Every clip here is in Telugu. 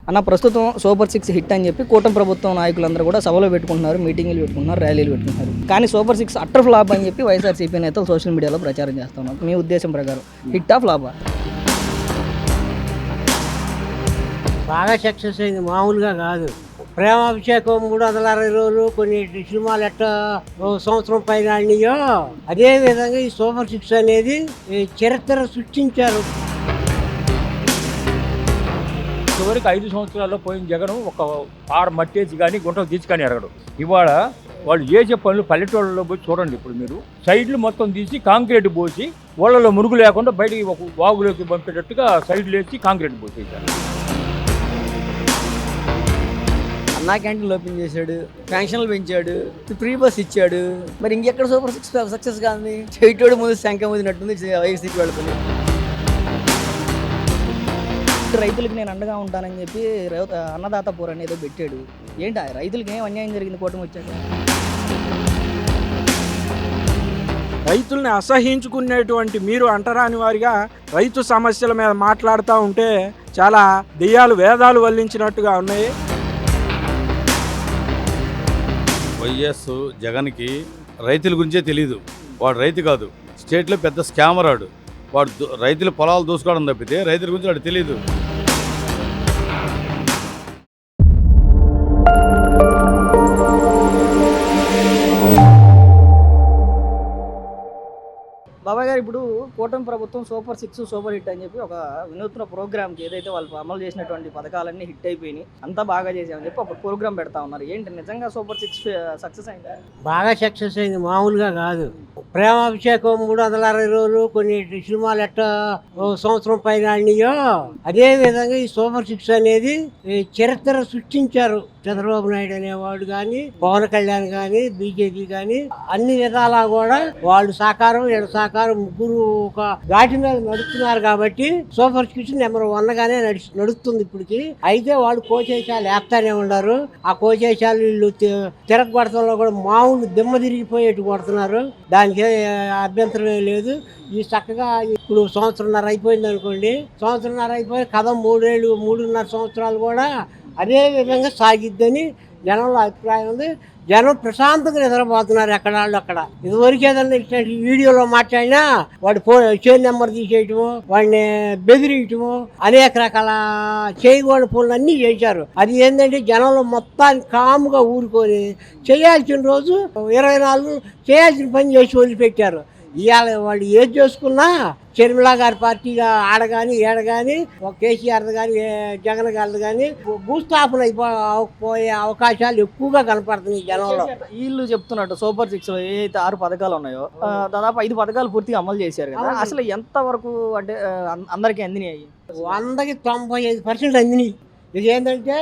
అన్న ప్రస్తుతం సూపర్ 6 హిట్ అని చెప్పి కూటమి ప్రభుత్వం నాయకులందరూ కూడా సభలో పెట్టుకుంటున్నారు, మీటింగ్లు పెట్టుకుంటున్నారు, ర్యాలీలు పెట్టుకుంటున్నారు. కానీ సూపర్ 6 అట్టర్ ఫ్లాప్ అని చెప్పి వైఎస్ఆర్సీపీ నేతలు సోషల్ మీడియాలో ప్రచారం చేస్తున్నారు. మీ ఉద్దేశం ప్రకారం హిట్టా ఫ్లాపా? బాగా సక్సెస్ అయింది, మామూలుగా కాదు. ప్రేమాభిషేకం 360 రోజులు, కొన్ని సినిమాలు ఎట్టా సంవత్సరం పైన ఆడినాయో అదే విధంగా ఈ సూపర్ 6 అనేది చరిత్ర సృష్టించారు. చివరికి 5 సంవత్సరాల్లో పోయిన జగన్ ఒక పార మట్టేసి కానీ గుంటలు తీసి కానీ ఎరగడు. ఇవాళ వాళ్ళు చేసే పనులు పల్లెటూళ్ళలో పోయి చూడండి. ఇప్పుడు మీరు సైడ్లు మొత్తం తీసి కాంక్రీట్ పోసి వాళ్ళలో మురుగు లేకుండా బయటికి ఒక వాగులోకి పంపేటట్టుగా సైడ్లు వేసి కాంక్రీట్ పోసేసారు. అన్నా క్యాంటీన్లు ఓపెన్ చేశాడు, పెన్షన్లు పెంచాడు, ఫ్రీ బస్ ఇచ్చాడు. మరి ఇంకెక్కడ సూపర్ 6 సక్సెస్ కాదు? చేయటోడు ముందు శంఖ ముదినట్టుంది వైఎస్సీపీ వాళ్ళకి. రైతులకి నేను అండగా ఉంటానని చెప్పి అన్నదాత పూర్ అనేది పెట్టాడు. ఏంటి రైతులకి ఏం అన్యాయం జరిగింది కూటమి వచ్చాక? రైతుల్ని అసహించుకునేటువంటి మీరు అంటరాని వారిగా రైతు సమస్యల మీద మాట్లాడుతూ ఉంటే చాలా దెయ్యాలు వేదాలు వల్లించినట్టుగా ఉన్నాయి. వైఎస్ జగన్కి రైతుల గురించే తెలియదు. వాడు రైతు కాదు, స్టేట్లో పెద్ద స్కామర్. వాడు రైతుల పొలాలు దూసుకోవడం తప్పితే రైతుల గురించి వాడు తెలియదు. బాబాయ్ గారు, ఇప్పుడు కూటమి ప్రభుత్వం సూపర్ 6 సూపర్ హిట్ అని చెప్పి ఒక వినూత్న ప్రోగ్రామ్కి ఏదైతే వాళ్ళు అమలు చేసినటువంటి పథకాలన్నీ హిట్ అయిపోయినాయి, అంతా బాగా చేసామని చెప్పి ఒక ప్రోగ్రామ్ పెడతా ఉన్నారు. ఏంటి నిజంగా సూపర్ 6 సక్సెస్ అయిందా? బాగా సక్సెస్ అయింది, మామూలుగా కాదు. ప్రేమాభిషేకం 360 రోజులు, కొన్ని సినిమాలు ఎట్టా సంవత్సరం పైన ఆడినాయో అదే విధంగా ఈ సూపర్ 6 అనేది చరిత్ర సృష్టించారు. చంద్రబాబు నాయుడు అనేవాడు కానీ, పవన్ కళ్యాణ్ కానీ, బీజేపీ కానీ అన్ని విధాలా కూడా వాళ్ళు సాకారం వీళ్ళ సాకారం ముగ్గురు ఒక ఘాటి మీద నడుస్తున్నారు. కాబట్టి సూపర్ 6 నెంబర్ 1 గానే నడుస్తుంది ఇప్పటికి. అయితే వాళ్ళు కోచేశాలు వేస్తానే ఉన్నారు. ఆ కోచేశాలు వీళ్ళు తిరగొడతంలో కూడా మామూలు దిమ్మ తిరిగిపోయేట్టు కొడుతున్నారు. దానికి అభ్యంతరం లేదు. ఈ చక్కగా ఇప్పుడు సంవత్సరంన్నర అయిపోయింది అనుకోండి, సంవత్సరంన్నర అయిపోయి కథ 3.5 సంవత్సరాలు కూడా అదే విధంగా సాగిద్దని జనంలో అభిప్రాయం ఉంది. జనం ప్రశాంతంగా నిద్రపోతున్నారు ఎక్కడ వాళ్ళు అక్కడ. ఇదివరకు ఏదన్నా ఇట్లాంటి వీడియోలో మాట్లాడినా వాడి చైన్ నెంబర్ తీసేయటము, వాడిని బెదిరియటము, అనేక రకాల చేయకూడని పనులు అన్నీ చేశారు. అది ఏంటంటే జనంలో మొత్తాన్ని కాముగా ఊరుకొని చేయాల్సిన రోజు 24 చేయాల్సిన పని చేసి వదిలిపెట్టారు. ఇవాళ వాళ్ళు ఏది చేసుకున్నా షర్మిలా గారి పార్టీగా ఆడగాని ఏడగాని కేసీఆర్ కానీ జగన్ గారిది కానీ భూస్థాపన అయిపోయే అవకాశాలు ఎక్కువగా కనపడుతున్నాయి జనంలో. వీళ్ళు చెప్తున్నట్టు సూపర్ 6 ఏదైతే 6 పథకాలు ఉన్నాయో దాదాపు 5 పథకాలు పూర్తిగా అమలు చేశారు కదా. అసలు ఎంత వరకు అంటే అందరికీ అందినాయి? 100కి 95% అందినాయి. ఇది ఏంటంటే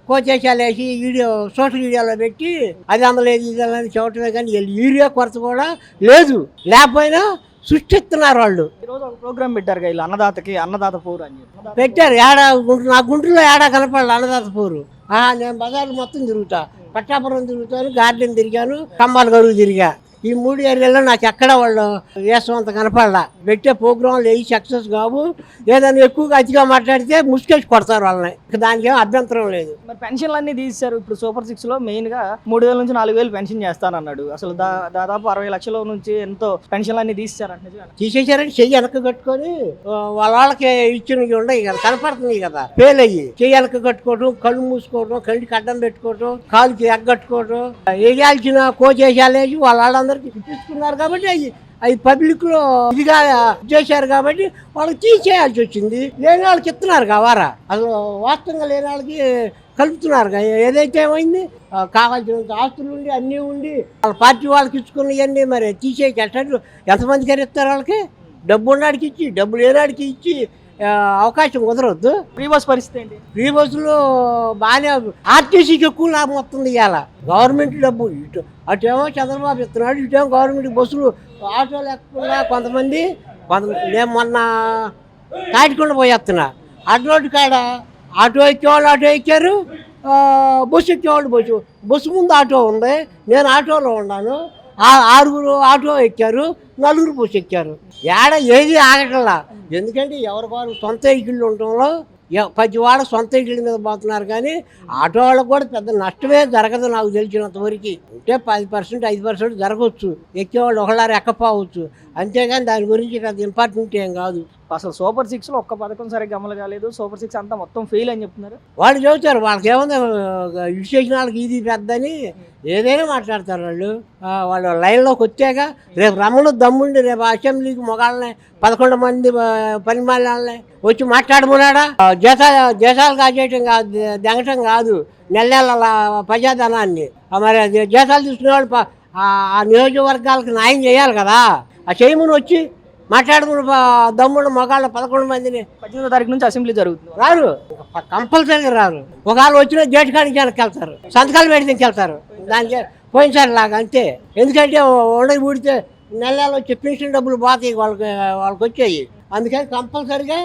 కోచేశాలు వేసి వీడియో సోషల్ మీడియాలో పెట్టి అది అందలేదు ఇది అందలేదు చూడటమే, కానీ యూరియా కొరత కూడా లేదు. లేకపోయినా సృష్టిస్తున్నారు వాళ్ళు. ఈరోజు ఒక ప్రోగ్రామ్ పెట్టారు కదా, అన్నదాత పూర్ అని పెట్టారు. నా గుంటూరులో ఏడా కనపడాలి అన్నదాత పూరు. నేను బజార్లు మొత్తం తిరుగుతా, పట్టాపురం తిరుగుతాను, గార్డెన్ తిరిగాను, కంబాల గడువు తిరిగా. ఈ 3 ఏరియాలో నాకు ఎక్కడ వాళ్ళు వేసంత కనపడలా. పెట్టే ప్రోగ్రాంలు ఏ సక్సెస్ కావు. ఏదైనా ఎక్కువగా అతిగా మాట్లాడితే ముసుకేసి కొడతారు వాళ్ళని. దానికి ఏం అభ్యంతరం లేదు. మరి పెన్షన్లు అన్నీ తీశారు. ఇప్పుడు సూపర్ 6లో మెయిన్గా 3,000 నుంచి 4,000 పెన్షన్ చేస్తానన్నాడు. అసలు దాదాపు 60 లక్షల నుంచి ఎంతో పెన్షన్లు అన్నీ తీసేశారంటే తీసేశారని చెయ్యి వెనక కట్టుకొని వాళ్ళకి ఇచ్చినవి ఉన్నాయి కదా, కనపడుతున్నాయి కదా. ఫెయిల్ అయ్యి చెయ్యి వెనక కట్టుకోవడం, కళ్ళు మూసుకోవడం, కంటికి అడ్డం పెట్టుకోవడం, కాలుకి ఎగ్గట్టుకోవడం, వేయాల్సిన కోచేసాలు వేసి వాళ్ళందరూ ఇప్పించుకున్నారు. కాబట్టి అవి పబ్లిక్ లో ఇదిగా చేశారు కాబట్టి వాళ్ళకి తీసేయాల్సి వచ్చింది. లేని వాళ్ళకి ఇస్తున్నారు కావారా, అసలు వాస్తవంగా లేని వాళ్ళకి కలుపుతున్నారు. ఏదైతే ఏమైంది కావాల్సినంత ఆస్తులు ఉండి అన్నీ ఉండి వాళ్ళ పార్టీ వాళ్ళకి ఇచ్చుకున్నవన్నీ మరి తీసేసి ఎట్లా ఎంతమందికి ఇస్తారు? వాళ్ళకి డబ్బు ఉన్నాడికి ఇచ్చి డబ్బు లేనాడికి ఇచ్చి అవకాశం కుదరవద్దు. ఫ్రీ బస్ పరిస్థితి ఏంటి? ఫ్రీ బస్సులో బాగానే ఆర్టీసీకి ఎక్కువ లాభం వస్తుంది. ఇవాళ గవర్నమెంట్ డబ్బు అటేమో చంద్రబాబు ఇస్తున్నాడు, ఇటేమో గవర్నమెంట్ బస్సులు ఆటోలు ఎక్కకుండా కొంతమంది నేను మొన్న తాటికొండ పోయేస్తున్నా, అడ్రోడ్డు కాడ ఆటో ఎక్కేవాళ్ళు ఆటో ఎక్కారు, బస్సు ఎక్కేవాళ్ళు బస్సు ముందు ఆటో ఉంది, నేను ఆటోలో ఉన్నాను. 6 ఆటో ఎక్కారు, 4 బస్సు ఎక్కారు. ఏడ ఏది ఆగటంలా. ఎందుకంటే ఎవరి వారు సొంత వెహికల్ ఉండటంలో ప్రతి వాళ్ళు సొంత ఇంటి మీద పోతున్నారు కానీ ఆటో వాళ్ళకు కూడా పెద్ద నష్టమే జరగదు నాకు తెలిసినంత వరకు. అంటే 10% 5% జరగవచ్చు, ఎక్కేవాళ్ళు ఒకళ్ళారు ఎక్కపోవచ్చు, అంతేగాని దాని గురించి పెద్ద ఇంపార్టెంట్ ఏం కాదు. అసలు సూపర్ 6లో ఒక్క పథకం సరిగ్గా అమలు కాలేదు, సూపర్ 6 అంతా మొత్తం ఫెయిల్ అని చెప్తున్నారు. వాళ్ళు చెబుతారు, వాళ్ళకి ఏముంది ఇటు చేసిన వాళ్ళకి ఇది పెద్దని ఏదైనా మాట్లాడతారు వాళ్ళు. వాళ్ళు లైన్లోకి వచ్చాక రేపు రమ్మను దమ్ముండి రేపు అసెంబ్లీకి మొగాళ్ళని 11 మంది పని వాళ్ళని వచ్చి మాట్లాడమన్నాడా. దేశాలు కాజేయటం కాదు, దెంగటం కాదు, నెల ప్రజాధనాన్ని. మరి దేశాలు తీసుకునే వాళ్ళు ఆ నియోజకవర్గాలకు న్యాయం చేయాలి కదా. ఆ చేయమని వచ్చి మాట్లాడుకుని దమ్ముడు మగాళ్ళ 11 మందిని 18వ తారీఖు నుంచి అసెంబ్లీ జరుగుతుంది. రారు, కంపల్సరీగా రారు. ఒకవేళ వచ్చిన గేట్ కాడికి వెళ్తారు, సంతకాలు పెడితే వెళ్తారు. దానికి పోయినసారి లాగా అంతే. ఎందుకంటే ఉండకి ఊడితే నెలలో వచ్చి పెన్షన్ డబ్బులు పోతాయి వాళ్ళకి వచ్చాయి. అందుకని కంపల్సరీగా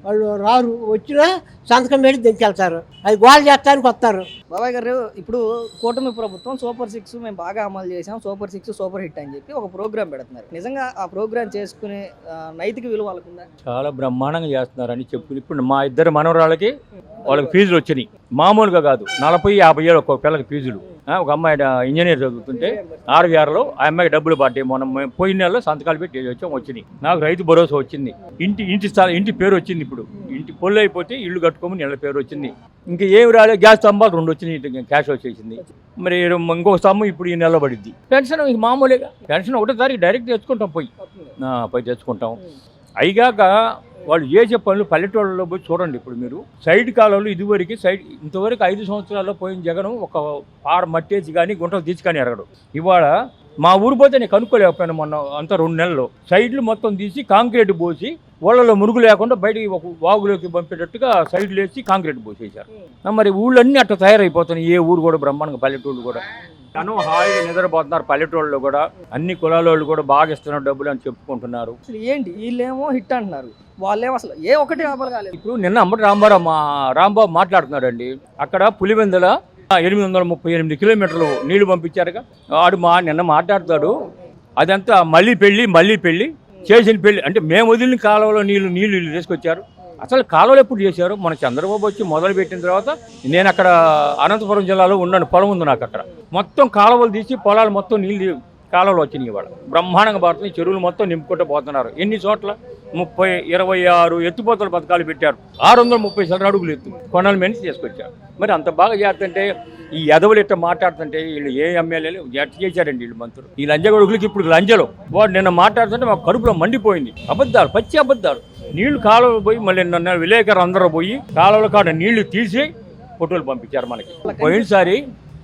వాళ్ళు రారు, వచ్చినా సంతకం పెట్టి దించెళ్తారు. అది గోల్ చేస్తానికి వస్తారు. బాబాయ్ గారు, ఇప్పుడు కూటమి ప్రభుత్వం సూపర్ 6 మేము బాగా అమలు చేసాం, సూపర్ 6 సూపర్ హిట్ అని చెప్పి ఒక ప్రోగ్రామ్ పెడుతున్నారు. నిజంగా ఆ ప్రోగ్రామ్ చేసుకునే నైతిక విలువ వాళ్ళకుందా? చాలా బ్రహ్మాండంగా చేస్తున్నారని చెప్పి ఇప్పుడు మా ఇద్దరు మనవరాళ్ళకి వాళ్ళకి ఫీజులు వచ్చినాయి. మామూలుగా కాదు, 40-50 ఏళ్ళు ఒక్కొక్క పిల్లకి ఫీజులు. ఒక అమ్మాయి ఇంజనీర్ చదువుతుంటే 6 ఆ అమ్మాయికి డబ్బులు పడ్డాయి. మనం పోయిన నెలలో సంతకాలు పెట్టి వచ్చాం, వచ్చినాయి. నాకు రైతు భరోసా వచ్చింది, ఇంటి పేరు వచ్చింది. ఇప్పుడు ఇంటి పొల్లు అయిపోతే ఇల్లు కట్టుకోమని నెల పేరు వచ్చింది. ఇంకా ఏమి రాలేదు, గ్యాస్ స్తంభాలు 2 వచ్చినాయి, క్యాష్ వచ్చేసింది. మరి ఇంకొక స్తంభం ఇప్పుడు ఈ నెలలో పడింది. పెన్షన్ మామూలుగా పెన్షన్ 1వ తారీఖు డైరెక్ట్ తెచ్చుకుంటాం, పోయి తెచ్చుకుంటాం. అయిగాక వాళ్ళు చేసే పనులు పల్లెటూళ్ళలో పోయి చూడండి. ఇప్పుడు మీరు సైడ్ కాలంలో ఇంతవరకు 5 సంవత్సరాల్లో పోయిన జగన్ ఒక పార మట్టేసి కానీ గుంటలు తీసి కానీ ఎరగడు. ఇవాళ మా ఊరు పోతే నేను కనుక్కోలేకపోయాను మొన్న అంతా 2 నెలల్లో. సైడ్లు మొత్తం తీసి కాంక్రీట్ పోసి ఊళ్ళలో మురుగు లేకుండా బయటికి ఒక వాగులోకి పంపేటట్టుగా సైడ్లు వేసి కాంక్రీట్ పోసేసారు. మరి ఊళ్ళన్నీ అట్లా తయారైపోతున్నాయి. ఏ ఊరు కూడా బ్రహ్మాండంగా, పల్లెటూళ్ళు కూడా తను హాయిగా నిద్రపోతున్నారు. పల్లెటూళ్ళలో కూడా అన్ని కులాల వాళ్ళు కూడా బాగా ఇస్తున్నారు డబ్బులు అని చెప్పుకుంటున్నారు. అసలు ఏంటి వీళ్ళేమో హిట్ అంటున్నారు, వాళ్ళేమో అసలు ఏ ఒక్కటి అమలు కాలేదు. ఇప్పుడు నిన్న అంబటి రాంబాబు మాట్లాడుతున్నాడండి. అక్కడ పులివెందుల 838 కిలోమీటర్లు నీళ్లు పంపించారుగా. వాడు నిన్న మాట్లాడతాడు, అదంతా మళ్ళీ పెళ్ళి చేసిన పెళ్ళి అంటే మేము వదిలిన కాలువలో నీళ్లు తీసుకొచ్చారు. అసలు కాలువలు ఎప్పుడు చేశారు? మన చంద్రబాబు వచ్చి మొదలు పెట్టిన తర్వాత నేను అక్కడ అనంతపురం జిల్లాలో ఉన్నాను, పొలం ఉంది నాకు. అక్కడ మొత్తం కాలువలు తీసి పొలాలు మొత్తం నీళ్ళు కాలువలు వచ్చినాయి. ఇవాళ బ్రహ్మాండంగా పడుతుంది, చెరువులు మొత్తం నింపుకుంటూ పోతున్నారు. ఎన్ని చోట్ల 26 ఎత్తుపోతల పథకాలు పెట్టారు. 630 అడుగులు ఎత్తు కొండల మీద తీసుకొచ్చారు. మరి అంత బాగా చేస్తుంటే ఈ ఎదవలు ఇట్లా మాట్లాడుతుంటే వీళ్ళు ఏ ఎమ్మెల్యేలు ఎట్లా చేశారండి వీళ్ళు మంత్రులు? ఈ లంజగొడుగులకి ఇప్పుడు లంజలు. వాడు నిన్న మాట్లాడుతుంటే మాకు కడుపులో మండిపోయింది. అబద్ధాలు, పచ్చి అబద్ధాలు. నీళ్లు కాలువలు పోయి మళ్ళీ నిన్న విలేకరు అందరూ పోయి కాలువల కాడ నీళ్లు తీసి ఫోటోలు పంపించారు మనకి. పోయినసారి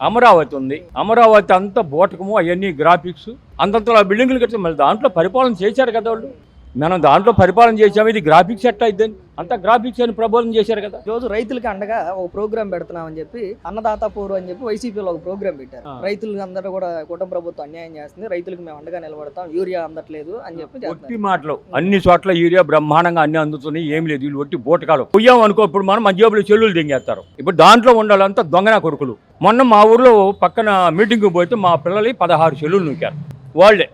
అమరావతి ఉంది, అమరావతి అంతా బోటకము, అవన్నీ గ్రాఫిక్స్ అంతంతలో ఆ బిల్డింగ్లు కట్టి మళ్ళీ దాంట్లో పరిపాలన చేశారు కదా వాళ్ళు. మనం దాంట్లో పరిపాలన చేసాము, ఇది గ్రాఫిక్స్ ఎట్లా అయిద్దని అంతా గ్రాఫిక్స్ అని ప్రబోధన చేశారు కదా. రోజు రైతులకి అండగా ఒక ప్రోగ్రామ్ పెడుతున్నామని చెప్పి అన్నదాత పోరు అని చెప్పి వైసీపీలో ఒక ప్రోగ్రామ్ పెట్టారు. రైతులు అందరూ కూడా కూటమి ప్రభుత్వం అన్యాయం చేస్తుంది, రైతులకు మేము అండగా నిలబడతాం, యూరియా అందట్లేదు అని చెప్పి ఒట్టి మాటలు. అన్ని చోట్ల యూరియా బ్రహ్మాండంగా అన్ని అందుతున్నాయి, ఏం లేదు. వీళ్ళు ఒట్టి బోటకాలు పోయాం అనుకో. ఇప్పుడు మనం మన జేబులో చెల్లులు దింగేస్తారు. ఇప్పుడు దాంట్లో ఉండాలంతా దొంగనా కొడుకులు. మొన్న మా ఊర్లో పక్కన మీటింగ్కి పోతే మా పిల్లలు 16 చెల్లులు నూకారు. వాళ్ళే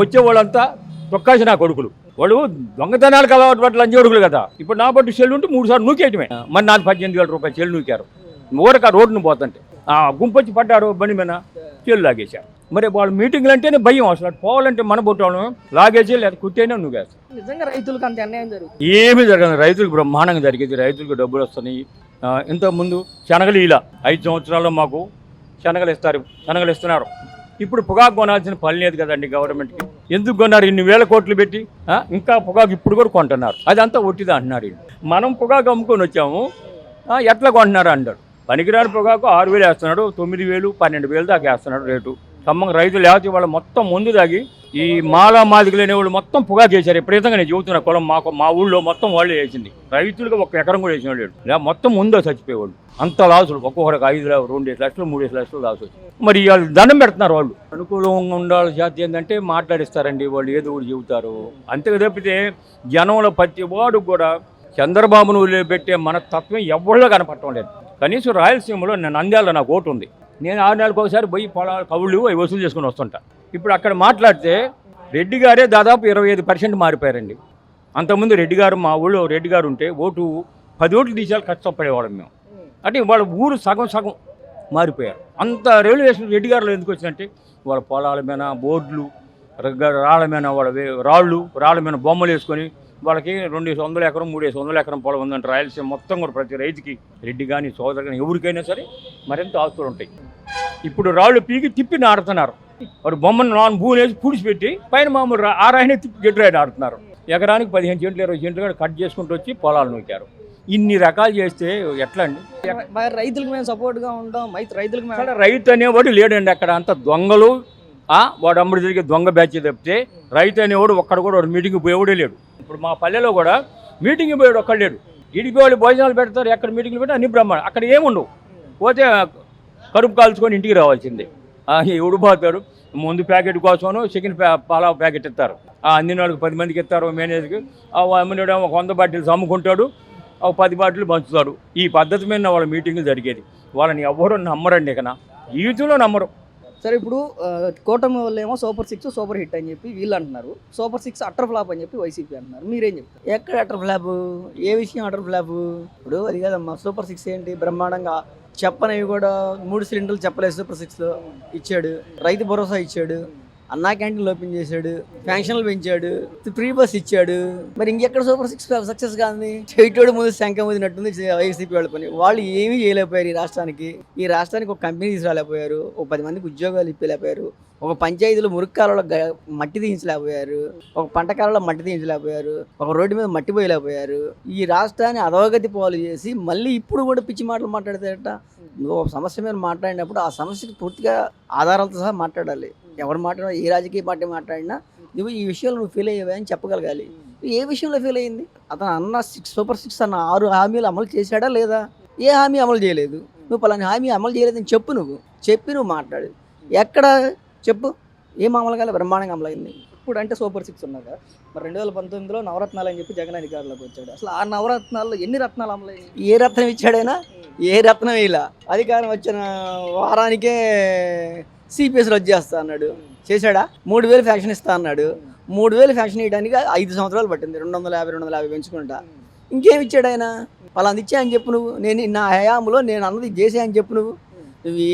వచ్చే వాళ్ళంతా తొక్కాసిన కొడుకులు. వాడు దొంగతనాలకు అలవాటు పట్ల లంజోడుగులు కదా. ఇప్పుడు నా పట్టు చెల్లు ఉంటే 3 సార్లు నూకేయటమే. మరి నాకు 18,000 రూపాయలు చెల్లు నూకారు. ఊరక రోడ్డును పోతుంటే గుంపొచ్చి పడ్డారు, బండి మీద చెల్లు లాగేశారు. మరి వాళ్ళు మీటింగ్లు అంటేనే భయం. అసలు పోవాలంటే మన బొట్టాలను లాగేసి లేదా కుట్టేనే నువ్వేస్తాం. నిజంగా రైతులకు అంత అన్యాయం జరుగుతుంది? ఏమీ జరగదు. రైతులకు బ్రహ్మాండంగా జరిగేది. రైతులకు డబ్బులు వస్తున్నాయి. ఇంతకుముందు శనగలు ఇలా 5 సంవత్సరాల్లో మాకు శనగలు ఇస్తున్నారు. ఇప్పుడు పొగాకు కొనాల్సిన పని లేదు కదండి గవర్నమెంట్కి. ఎందుకు కొన్నారు ఇన్ని వేల కోట్లు పెట్టి? ఇంకా పొగాకు ఇప్పుడు కూడా కొంటున్నారు. అదంతా ఒట్టిదా అంటున్నారు. మనం పొగాకు అమ్ముకొని వచ్చాము, ఎట్లా కొంటున్నారు అంటారు. పనికిరాని పొగాకు 6,000 వేస్తున్నాడు, 9,000, 12,000 దాకా వేస్తున్నాడు రేటు. ఖమ్మం రైతులు లేకపోతే వాళ్ళు మొత్తం ముందు దాగి ఈ మాదిగలేని వాళ్ళు మొత్తం పొగాకు వేశారు. విపరీతంగా నేను చెబుతున్నా. కులం మా ఊళ్ళో మొత్తం వాళ్ళే వేసింది. రైతులుగా 1 ఎకరం కూడా వేసిన వాళ్ళు లేడు. మొత్తం ముందో చచ్చిపోయేవాళ్ళు. అంత లాసులు. ఒక్కొక్కరికి 5 లక్షలు, 2 లక్షలు, 3 లక్షలు లాసు వచ్చి మరి వాళ్ళు దండం పెడుతున్నారు. వాళ్ళు అనుకూలంగా ఉండాలి. జాతి ఏంటంటే మాట్లాడిస్తారండి వాళ్ళు, ఏదో ఒకటి చెబుతారు. అంతే తప్పితే జనంలో ప్రతి వాడు కూడా చంద్రబాబును పెట్టే మన తత్వం ఎవరిలో కనపడటం లేదు. కనీసం రాయలసీమలో నంద్యాలలో నాకు ఓటు ఉంది. నేను 6 నెలలకు ఒకసారి పోయి పొలాలు కవుళ్ళు అవి వసూలు చేసుకుని వస్తుంటా. ఇప్పుడు అక్కడ మాట్లాడితే రెడ్డి గారే దాదాపు 25% మారిపోయారండి. అంతకుముందు రెడ్డి గారు, మా ఊళ్ళో రెడ్డి గారు ఉంటే ఓటు 10 ఓట్లు తీసేయాలి కష్టపడేవాళ్ళం మేము. అంటే వాళ్ళ ఊరు సగం సగం మారిపోయారు. అంత రెవల్యూషన్ రెడ్డి గారులు ఎందుకు వచ్చిందంటే వాళ్ళ పొలాల మీద బోర్డులు రాళ్ళ మీద రాళ్ళ మీద బొమ్మలు వేసుకొని వాళ్ళకి 200 ఎకరం 300 ఎకరం పొలం ఉందంటే రాయలసీమ మొత్తం కూడా ప్రతి రైతుకి రెడ్డి కానీ సోదరు కానీ ఎవరికైనా సరే మరింత ఆస్తులు ఉంటాయి. ఇప్పుడు రాళ్ళు పీకి తిప్పి నాడుతున్నారు. వాడు బొమ్మను 4 భూములు వేసి పూడిచిపెట్టి పైన మామూలు ఆరాయనే తిప్పి గెడ్రాయని ఆడుతున్నారు. ఎకరానికి 15 సెంట్లు 20 సెంట్లు కట్ చేసుకుంటూ వచ్చి పొలాలు నూకారు. ఇన్ని రకాలు చేస్తే ఎట్లా అండి? రైతులకు మేము సపోర్ట్గా ఉంటాం, రైతులకు అక్కడ రైతు అనేవాడు లేడండి. అక్కడ అంత దొంగలు, వాడు అమ్మడి జరిగే దొంగ బ్యాచ్ తప్పితే రైతు అనేవాడు ఒక్కడ కూడా వాడు మీటింగ్కి పోయేవాడే లేడు. ఇప్పుడు మా పల్లెలో కూడా మీటింగ్కి పోయాడు ఒక్కడు లేడు. ఇడికి వాళ్ళు భోజనాలు పెడతారు, ఎక్కడ మీటింగ్లు పెట్టి అన్ని బ్రహ్మాండం. అక్కడ ఏముండవు, పోతే కడుపు కాల్చుకొని ఇంటికి రావాల్సిందే. ఎవడు పోతాడు? ముందు ప్యాకెట్ కోసమను చికెన్ పలావ్ ప్యాకెట్ ఇస్తారు, అందిన వాళ్ళకి 10 మందికి ఇస్తారు మేనేజర్కి. అమ్మినాడు ఒక 100 బాటిల్స్ అమ్ముకుంటాడు, ఒక 10 బాటిల్ పంచుతాడు. ఈ పద్ధతి మీద వాళ్ళ మీటింగ్లు జరిగేది. వాళ్ళని ఎవరు నమ్మరండి, ఇక జీవితంలో నమ్మరు. సరే, ఇప్పుడు కూటమి వాళ్ళు ఏమో సూపర్ 6 సూపర్ హిట్ అని చెప్పి వీళ్ళు అంటున్నారు, సూపర్ 6 అటర్ ఫ్లాప్ అని చెప్పి వైసీపీ అంటున్నారు. మీరేం చెప్తారు? ఎక్కడ అటర్ ఫ్లాప్? ఏ విషయం అటర్ ఫ్లాప్? ఇప్పుడు అది కాదమ్మా, సూపర్ 6 ఏంటి బ్రహ్మాండంగా చెప్పనవి కూడా 3 సిలిండర్లు చెప్పలేదు సూపర్ 6లో ఇచ్చాడు. రైతు భరోసా ఇచ్చాడు, అన్నా క్యాంటీన్లు ఓపెన్ చేశాడు, పెన్షన్లు పెంచాడు, ఫ్రీ బస్ ఇచ్చాడు. మరి ఇంకెక్కడ సూపర్ 6 సక్సెస్ కాదు? చెవిటోడు ముందు శంఖ ముదినట్టుంది వైసీపీ వాళ్ళ పని. వాళ్ళు ఏమీ చేయలేకపోయారు ఈ రాష్ట్రానికి ఒక కంపెనీ తీసుకురాలేకపోయారు, ఒక 10 మందికి ఉద్యోగాలు ఇప్పలేకపోయారు, ఒక పంచాయతీలో మురుక్కాలలో మట్టి తీయించలేకపోయారు, ఒక పంట కాలంలో మట్టి తీయించలేకపోయారు, ఒక రోడ్డు మీద మట్టి పోయలేకపోయారు. ఈ రాష్ట్రాన్ని అధోగతి పాలు చేసి మళ్ళీ ఇప్పుడు కూడా పిచ్చి మాటలు మాట్లాడితేట. నువ్వు ఒక సమస్య మీద మాట్లాడినప్పుడు ఆ సమస్యకి పూర్తిగా ఆధారాలతో సహా మాట్లాడాలి. ఎవరు మాట్లాడినా, ఏ రాజకీయ పార్టీ మాట్లాడినా నువ్వు ఈ విషయంలో నువ్వు ఫీల్ అయ్యావా అని చెప్పగలగాలి. ఏ విషయంలో ఫీల్ అయ్యింది? అతను అన్న సూపర్ 6 అన్న 6 హామీలు అమలు చేశాడా లేదా? ఏ హామీ అమలు చేయలేదు. నువ్వు పలానా హామీ అమలు చేయలేదని చెప్పు, నువ్వు మాట్లాడు. ఎక్కడ చెప్పు, ఏం అమలు కాలే? బ్రహ్మాండంగా అమలైంది. ఇప్పుడు అంటే సూపర్ 6 ఉన్నాక మరి 2019లో నవరత్నాలు అని చెప్పి జగన్ అధికారంలోకి వచ్చాడు. అసలు ఆ నవరత్నాల్లో ఎన్ని రత్నాలు అమలైంది? ఏ రత్నం ఇచ్చాడైనా? ఏ రత్నం ఇలా అధికారం వచ్చిన వారానికే సిపిఎస్లో వచ్చేస్తా అన్నాడు. చేశాడా? 3000 ఫ్యాక్షన్ ఇస్తా అన్నాడు. 3000 ఫ్యాక్షన్ ఇవ్వడానికి 5 సంవత్సరాలు పట్టింది. 250 పెంచుకుంటా. ఇంకేమి ఇచ్చాడు ఆయన? పలాంది ఇచ్చా అని చెప్పు నువ్వు. నేను నా హయాంలో నేను అన్నది చేసే అని చెప్పు నువ్వు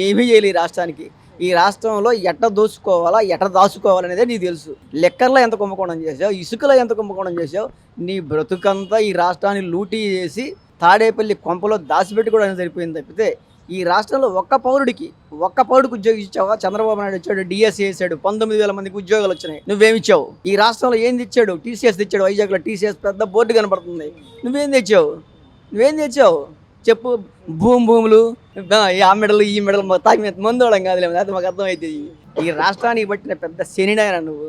ఏమీ చేయలేదు. ఈ రాష్ట్రానికి, ఈ రాష్ట్రంలో ఎట్ట దోచుకోవాలా ఎట్ట దాచుకోవాలనేదే నీకు తెలుసు. లెక్కర్లో ఎంత కుంభకోణం చేసావు, ఇసుకలో ఎంత కుంభకోణం చేసావు. నీ బ్రతుకంతా ఈ రాష్ట్రాన్ని లూటీ చేసి తాడేపల్లి కొంపలో దాచిపెట్టుకోవడానికి సరిపోయింది తప్పితే ఈ రాష్ట్రంలో ఒక్క పౌరుడికి ఉద్యోగం ఇచ్చావా? చంద్రబాబు నాయుడు వచ్చాడు, డిఎస్సీ వేసాడు, 19,000 మందికి ఉద్యోగాలు వచ్చినాయి. నువ్వేమిచ్చావు? ఈ రాష్ట్రంలో ఏంది ఇచ్చాడు? టీసీఎస్ తెచ్చాడు. వైజాగ్లో టీసీఎస్ పెద్ద బోర్డు కనపడుతుంది. నువ్వేం తెచ్చావు చెప్పు. భూములు, ఆ మెడలు ఈ మెడలు తాకి మందోళం కాదులే, అది మాకు అర్థమైతే. ఈ రాష్ట్రానికి పట్టిన పెద్ద శనినాయన నువ్వు.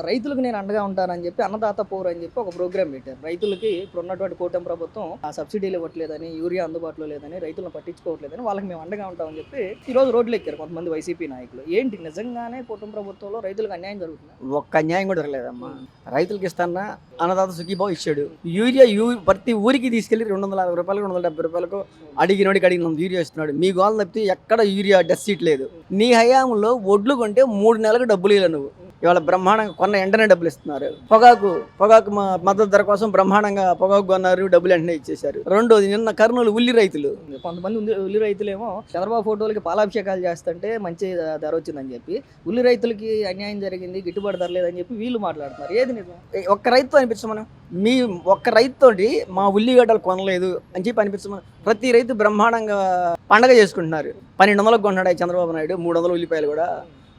రైతులకు నేను అండగా ఉంటానని చెప్పి అన్నదాత పౌరు అని చెప్పి ఒక ప్రోగ్రామ్ పెట్టారు. రైతులకి ఇప్పుడు ఉన్నటువంటి కూటమి ప్రభుత్వం ఆ సబ్సిడీలు ఇవ్వట్లేదని, యూరియా అందుబాటులో లేదని, రైతులను పట్టించుకోవట్లేదని, వాళ్ళకి మేము అండగా ఉంటామని చెప్పి ఈరోజు రోడ్లు ఎక్కారు కొంతమంది వైసీపీ నాయకులు. ఏంటి నిజంగానే కూటమి ప్రభుత్వంలో రైతులకు అన్యాయం జరుగుతుంది? ఒక్క అన్యాయం కూడా జరగలేదమ్మా. రైతులకి ఇస్తానా అన్నదాత సుఖీభావ ఇచ్చాడు. యూరియా ప్రతి ఊరికి తీసుకెళ్లి 250 రూపాయలకు 270 రూపాయలకు అడిగినోడికి యూరియా ఇస్తున్నాడు. మీ గోల్ తప్పితే ఎక్కడ యూరియా డెస్ సీట్ లేదు. నీ హయాంలో ఒడ్లు కొంటే 3 నెలలకు డబ్బులు ఇలా నువ్వు. ఇవాళ బ్రహ్మాండంగా కొన్న వెంటనే డబ్బులు ఇస్తున్నారు. పొగాకు మద్దతు ధర కోసం బ్రహ్మాండంగా పొగాకు కొన్నారు, డబ్బులు వెంటనే ఇచ్చేశారు. రెండోది, నిన్న కర్నూలు ఉల్లి రైతులు, కొంతమంది ఉల్లి రైతులేమో చంద్రబాబు ఫోటోలకి పాలాభిషేకాలు చేస్తుంటే మంచి ధర వచ్చిందని చెప్పి, ఉల్లి రైతులకి అన్యాయం జరిగింది, గిట్టుబాటు ధర లేదని చెప్పి వీళ్ళు మాట్లాడుతున్నారు. ఏది నిజం? ఒక్క రైతుతో అనిపించమను. మీ ఒక్క రైతుతోటి మా ఉల్లిగడ్డలు కొనలేదు అని చెప్పి అనిపించమను. ప్రతి రైతు బ్రహ్మాండంగా పండగ చేసుకుంటున్నారు. 1200లకు కొన్నాడు చంద్రబాబు నాయుడు, 300 ఉల్లిపాయలు కూడా